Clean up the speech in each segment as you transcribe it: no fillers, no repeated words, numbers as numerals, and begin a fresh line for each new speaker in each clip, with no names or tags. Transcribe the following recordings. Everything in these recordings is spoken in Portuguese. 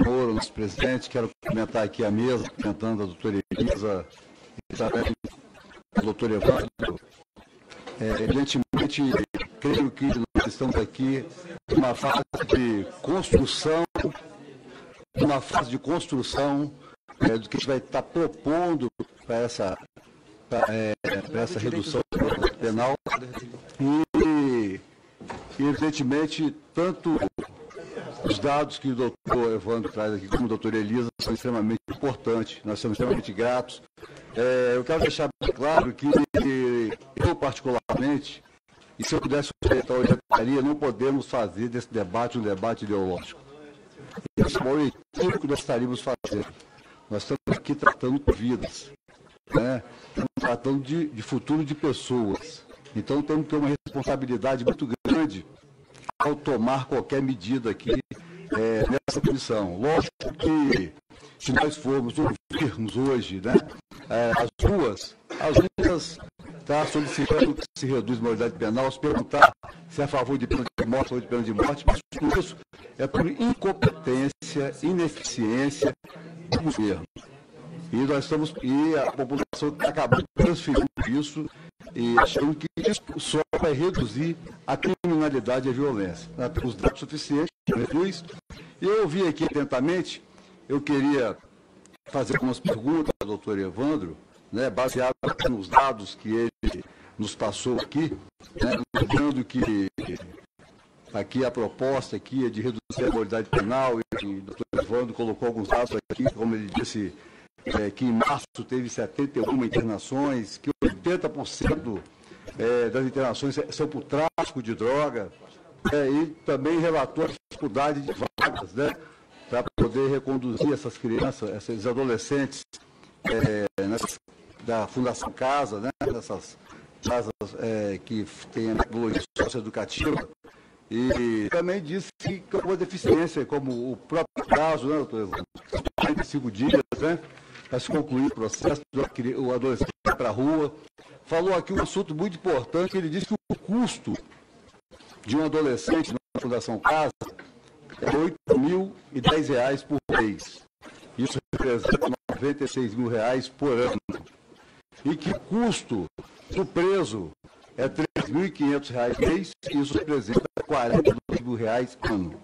Moura, nosso presidente. Quero cumprimentar aqui a mesa, cumprimentando a doutora Elisa e também o doutor Evandro. Evidentemente, creio que nós estamos aqui numa fase de construção, do que a gente vai estar propondo para essa redução penal. E, evidentemente, tanto os dados que o doutor Evandro traz aqui, como a doutora Elisa, são extremamente importantes. Nós somos extremamente gratos. Eu quero deixar bem claro que eu, particularmente, e se eu pudesse orientar a orientaria, não podemos fazer desse debate um debate ideológico. Esse é o equívoco que nós estaríamos fazendo. Nós estamos aqui tratando de vidas, né? Estamos tratando de futuro de pessoas. Então temos que ter uma responsabilidade muito grande ao tomar qualquer medida aqui nessa comissão. Lógico que se nós formos ouvirmos hoje, né, as ruas está solicitando que se reduza a maioridade penal, se perguntar se é a favor de pena de morte ou de pena de morte, mas tudo isso é por incompetência, ineficiência do governo. E a população acabou transferindo isso e achando que isso só vai reduzir a criminalidade e a violência. Nós temos dados suficientes, e eu ouvi aqui atentamente, eu queria fazer algumas perguntas ao doutor Evandro, né, baseado nos dados que ele nos passou aqui, né, lembrando que aqui a proposta aqui é de reduzir a maioridade penal, e o doutor Evandro colocou alguns dados aqui, como ele disse, que em março teve 71 internações, que 80% das internações são por tráfico de droga, e também relatou a dificuldade de vagas, né, para poder reconduzir essas crianças, esses adolescentes da Fundação Casa, né, nessas casas que têm a metodologia socioeducativa. E também disse que houve deficiência, como o próprio caso, né, doutor Evandro, 45 dias, né, para se concluir o processo, o adolescente vai para a rua. Falou aqui um assunto muito importante, ele disse que o custo de um adolescente na Fundação Casa é R$ 8.010 por mês. Isso representa R$ 96.000 por ano. E que o custo do preso é R$ 3.500 mês, e isso representa R$ 42.000 ano.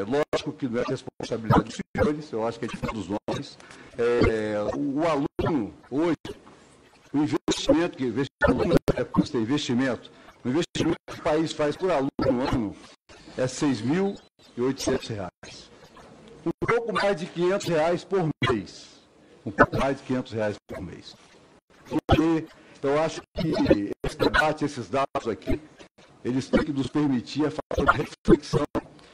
Lógico que não é responsabilidade dos senhores, eu acho que é de todos nós. O aluno, hoje, o investimento que custa investimento, o investimento que o país faz por aluno no ano é R$ 6.800. Um pouco mais de R$ 500 por mês. Um pouco mais de R$ 500 por mês. E eu acho que esse debate, esses dados aqui, eles têm que nos permitir fazer uma reflexão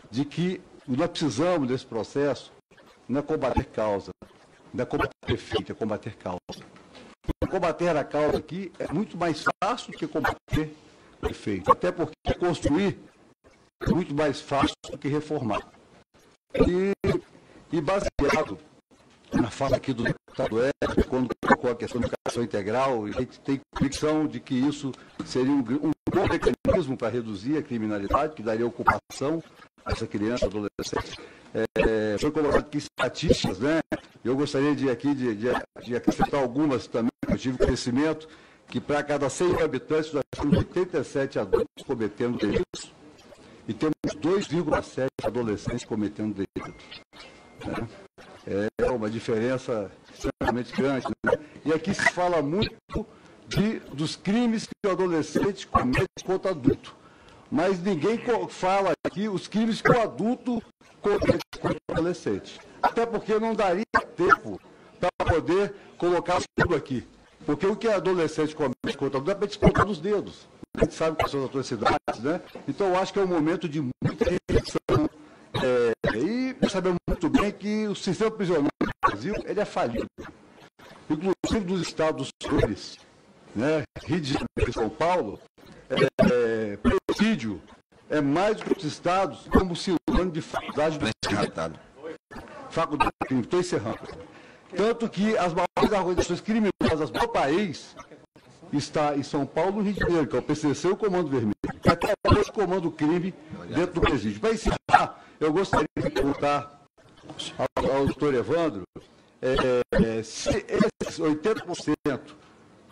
de que nós precisamos desse processo, não é combater causa, não é combater efeito, é combater causa. E combater a causa aqui é muito mais fácil do que combater o efeito, até porque construir é muito mais fácil do que reformar. E baseado na fala aqui do deputado Éder, quando colocou a questão da educação integral, a gente tem convicção de que isso seria um bom mecanismo para reduzir a criminalidade, que daria ocupação a essa criança, adolescente. Foi colocado aqui estatísticas, né? Eu gostaria de acrescentar algumas também, que eu tive conhecimento, que para cada 100 habitantes nós temos 87 adultos cometendo delitos e temos 2,7 adolescentes cometendo delitos. Né? É uma diferença extremamente grande. Né? E aqui se fala muito dos crimes que o adolescente comete contra o adulto. Mas ninguém fala aqui os crimes que o adulto comete contra o adolescente. Até porque não daria tempo para poder colocar tudo aqui. Porque o que o adolescente comete contra o adulto é para descontar nos dedos. A gente sabe quais são as atrocidades, né? Então eu acho que é um momento de muita reflexão. E sabemos muito bem que o sistema prisional do Brasil ele é falido. Inclusive dos estados sul, né, Rio de Janeiro e São Paulo, presídio é mais do que os estados como sinônimo de faculdade do crime. Faculdade do crime, estou encerrando. Tanto que as maiores organizações criminosas do país está em São Paulo e no Rio de Janeiro, que é o PCC e o Comando Vermelho. Até hoje comanda o crime dentro do presídio. Para encerrar, eu gostaria de perguntar ao doutor Evandro, se esses 80%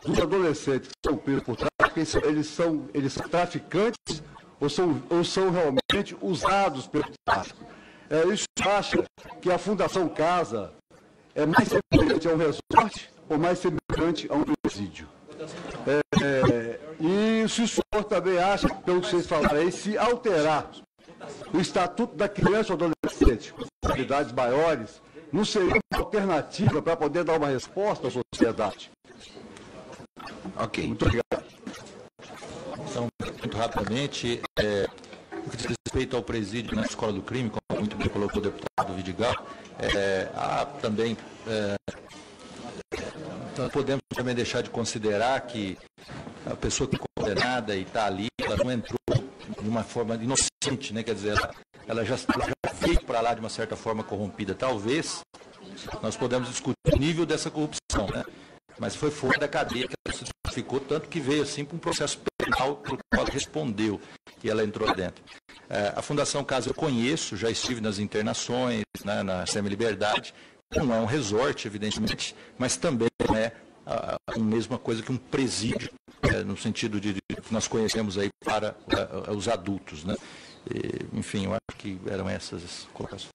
dos adolescentes que são presos por tráfico, eles são traficantes ou são realmente usados pelo tráfico? Isso acha que a Fundação Casa é mais semelhante a um resort ou mais semelhante a um presídio? E se o senhor também acha, pelo que vocês falaram aí, se alterar o Estatuto da Criança ou Adolescente com responsabilidades maiores, não seria uma alternativa para poder dar uma resposta à sociedade?
Ok.
Muito obrigado.
Então, muito rapidamente, o que diz respeito ao presídio na escola do crime, como muito bem colocou o deputado Vidigal, há também... Então, podemos também deixar de considerar que a pessoa que é condenada e está ali, ela não entrou de uma forma inocente, né? Quer dizer, ela já veio para lá de uma certa forma corrompida. Talvez nós podemos discutir o nível dessa corrupção, né? Mas foi fora da cadeia que ela se justificou, tanto que veio assim para um processo penal pelo qual ela respondeu e ela entrou dentro. A Fundação Casa eu conheço, já estive nas internações, né, na Semi-Liberdade. Não é um resort, evidentemente, mas também não é a mesma coisa que um presídio, no sentido de que nós conhecemos aí para os adultos, né? Enfim, eu acho que eram essas as colocações.